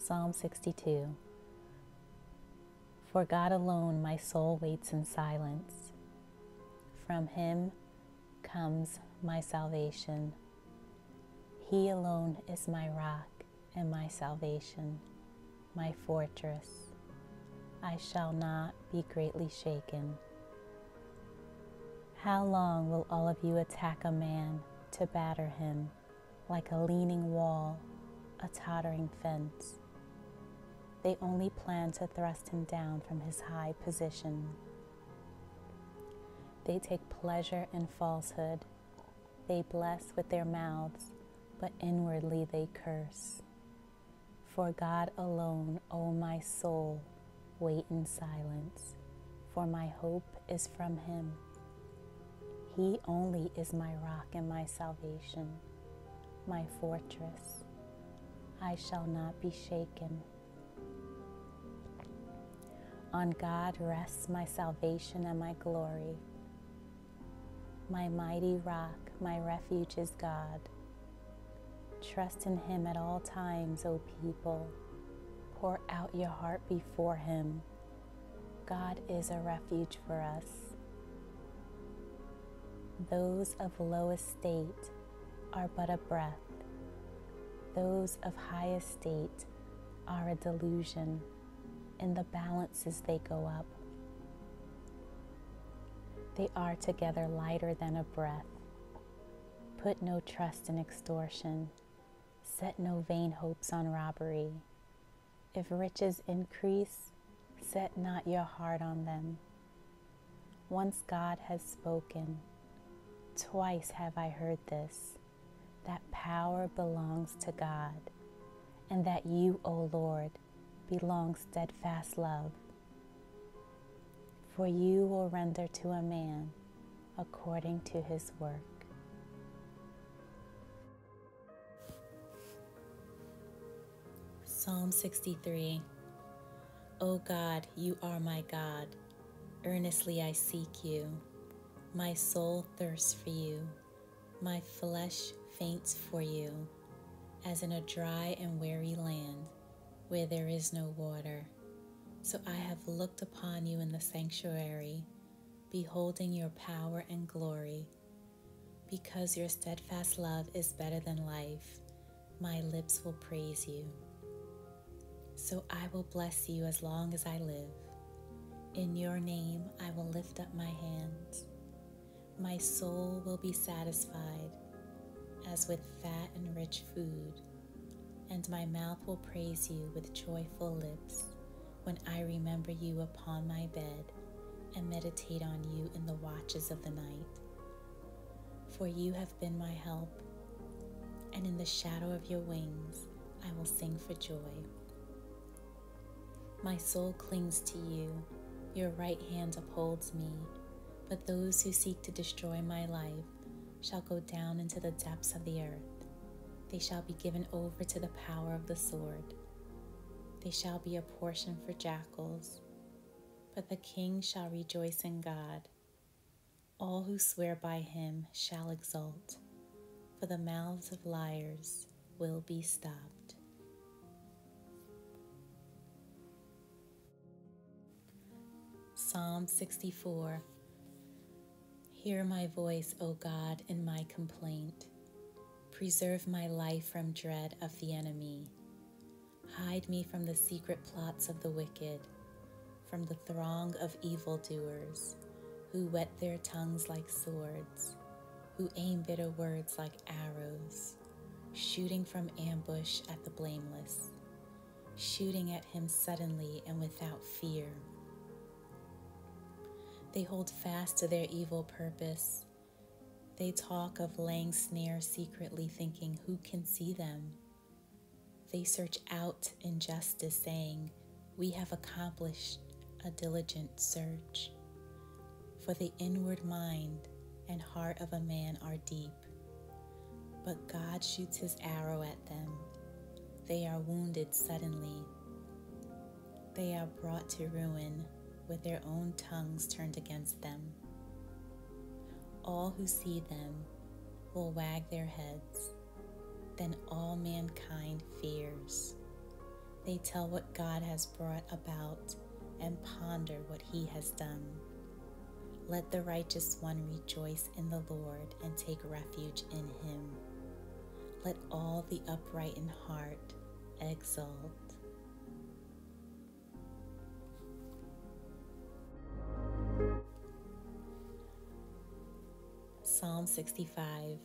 Psalm 62. For God alone my soul waits in silence. From Him comes my salvation. He alone is my rock and my salvation, my fortress. I shall not be greatly shaken. How long will all of you attack a man to batter him like a leaning wall, a tottering fence? They only plan to thrust him down from his high position. They take pleasure in falsehood. They bless with their mouths, but inwardly they curse. For God alone, O my soul, wait in silence, for my hope is from Him. He only is my rock and my salvation, my fortress. I shall not be shaken. On God rests my salvation and my glory. My mighty rock, my refuge is God. Trust in Him at all times, O people. Pour out your heart before Him. God is a refuge for us. Those of low estate are but a breath. Those of high estate are a delusion. In the balances they go up. They are together lighter than a breath. Put no trust in extortion. Set no vain hopes on robbery. If riches increase, set not your heart on them. Once God has spoken, twice have I heard this, that power belongs to God, and that you, O Lord, belong steadfast love. For you will render to a man according to his work. Psalm 63. O God, you are my God. Earnestly I seek you. My soul thirsts for you. My flesh faints for you, as in a dry and weary land, where there is no water. So I have looked upon you in the sanctuary, beholding your power and glory. Because your steadfast love is better than life, my lips will praise you. So I will bless you as long as I live. In your name I will lift up my hands. My soul will be satisfied as with fat and rich food, and my mouth will praise you with joyful lips when I remember you upon my bed and meditate on you in the watches of the night. For you have been my help, and in the shadow of your wings I will sing for joy. My soul clings to you, your right hand upholds me, but those who seek to destroy my life shall go down into the depths of the earth. They shall be given over to the power of the sword. They shall be a portion for jackals, but the king shall rejoice in God. All who swear by Him shall exult, for the mouths of liars will be stopped. Psalm 64. Hear my voice, O God, in my complaint. Preserve my life from dread of the enemy. Hide me from the secret plots of the wicked, from the throng of evildoers, who whet their tongues like swords, who aim bitter words like arrows, shooting from ambush at the blameless, shooting at him suddenly and without fear. They hold fast to their evil purpose. They talk of laying snares secretly, thinking, who can see them? They search out injustice, saying, we have accomplished a diligent search. For the inward mind and heart of a man are deep, but God shoots His arrow at them. They are wounded suddenly. They are brought to ruin, with their own tongues turned against them. All who see them will wag their heads. Then all mankind fears. They tell what God has brought about and ponder what he has done. Let the righteous one rejoice in the Lord and take refuge in him. Let all the upright in heart exult. Psalm 65.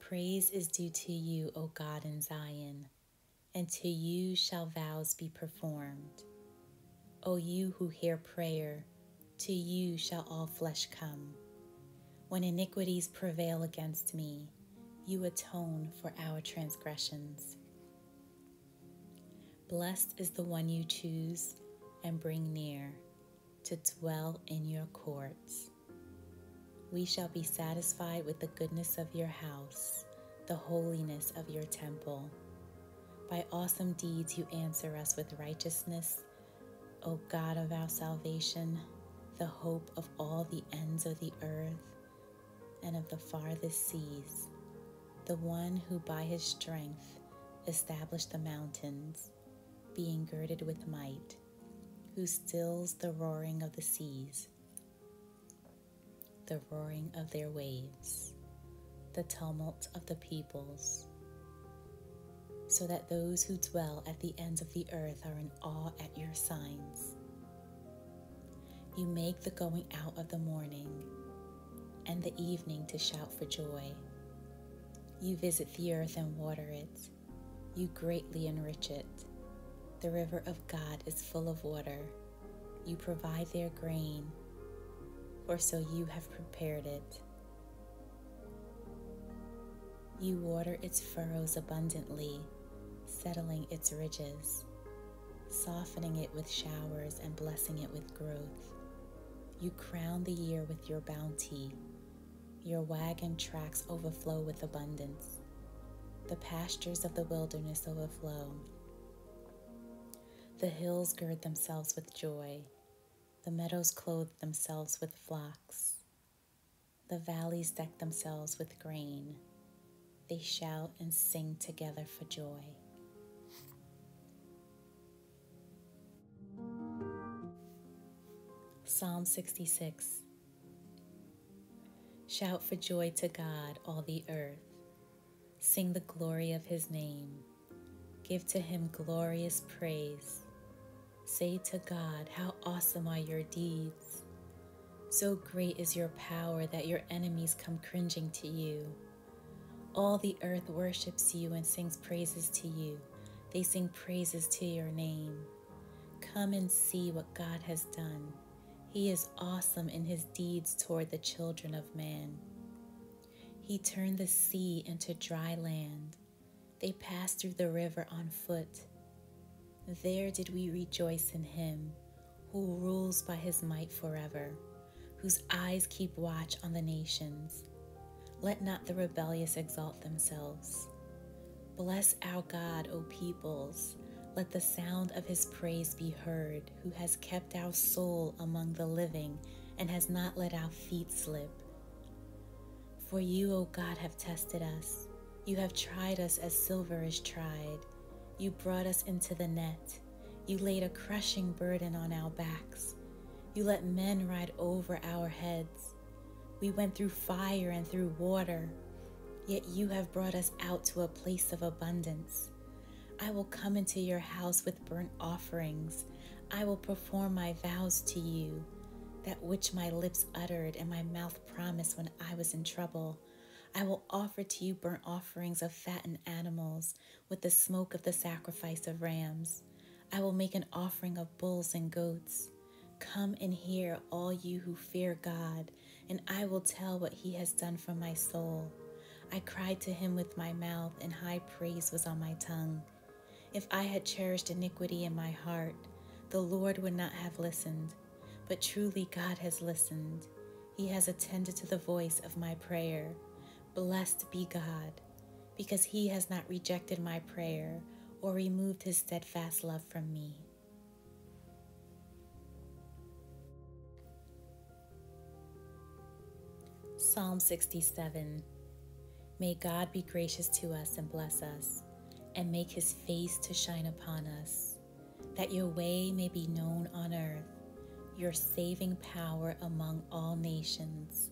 Praise is due to you, O God, in Zion, and to you shall vows be performed. O you who hear prayer, to you shall all flesh come. When iniquities prevail against me, you atone for our transgressions. Blessed is the one you choose and bring near to dwell in your courts. We shall be satisfied with the goodness of your house, the holiness of your temple. By awesome deeds you answer us with righteousness, O God of our salvation, the hope of all the ends of the earth and of the farthest seas, the one who by his strength established the mountains, being girded with might, who stills the roaring of the seas, the roaring of their waves, the tumult of the peoples, so that those who dwell at the ends of the earth are in awe at your signs. You make the going out of the morning and the evening to shout for joy. You visit the earth and water it. You greatly enrich it. The river of God is full of water. You provide their grain, for so you have prepared it. You water its furrows abundantly, settling its ridges, softening it with showers and blessing it with growth. You crown the year with your bounty. Your wagon tracks overflow with abundance. The pastures of the wilderness overflow. The hills gird themselves with joy. The meadows clothe themselves with flocks. The valleys deck themselves with grain. They shout and sing together for joy. Psalm 66. Shout for joy to God, all the earth. Sing the glory of his name. Give to him glorious praise. Say to God, how awesome are your deeds. So great is your power that your enemies come cringing to you. All the earth worships you and sings praises to you. They sing praises to your name. Come and see what God has done. He is awesome in his deeds toward the children of man. He turned the sea into dry land. They passed through the river on foot. There did we rejoice in him, who rules by his might forever, whose eyes keep watch on the nations. Let not the rebellious exalt themselves. Bless our God, O peoples. Let the sound of his praise be heard, who has kept our soul among the living and has not let our feet slip. For you, O God, have tested us. You have tried us as silver is tried. You brought us into the net. You laid a crushing burden on our backs. You let men ride over our heads. We went through fire and through water, yet you have brought us out to a place of abundance. I will come into your house with burnt offerings. I will perform my vows to you, that which my lips uttered and my mouth promised when I was in trouble. I will offer to you burnt offerings of fattened animals with the smoke of the sacrifice of rams. I will make an offering of bulls and goats. Come and hear, all you who fear God, and I will tell what he has done for my soul. I cried to him with my mouth, and high praise was on my tongue. If I had cherished iniquity in my heart, the Lord would not have listened. But truly God has listened. He has attended to the voice of my prayer. Blessed be God, because he has not rejected my prayer or removed his steadfast love from me. Psalm 67. May God be gracious to us and bless us, and make his face to shine upon us, that your way may be known on earth, your saving power among all nations.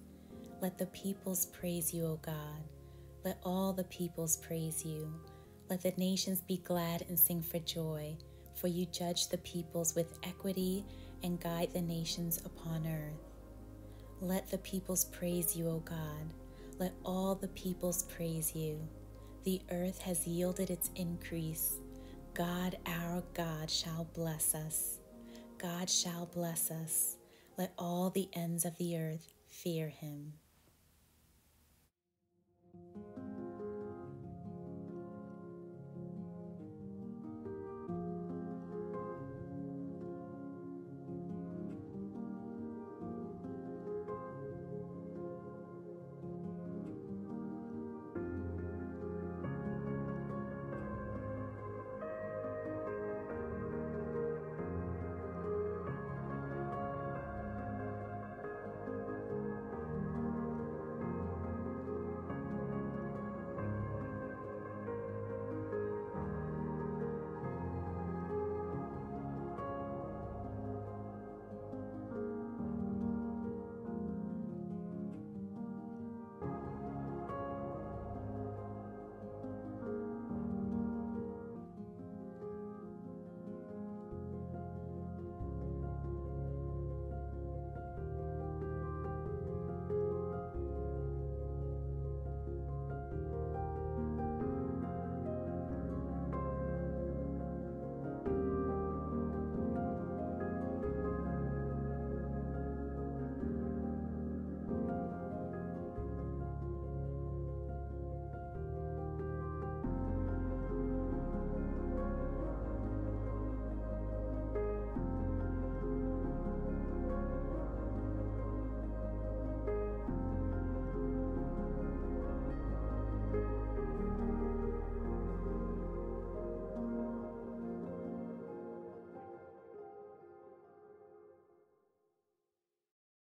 Let the peoples praise you, O God. Let all the peoples praise you. Let the nations be glad and sing for joy, for you judge the peoples with equity and guide the nations upon earth. Let the peoples praise you, O God. Let all the peoples praise you. The earth has yielded its increase. God, our God, shall bless us. God shall bless us. Let all the ends of the earth fear him.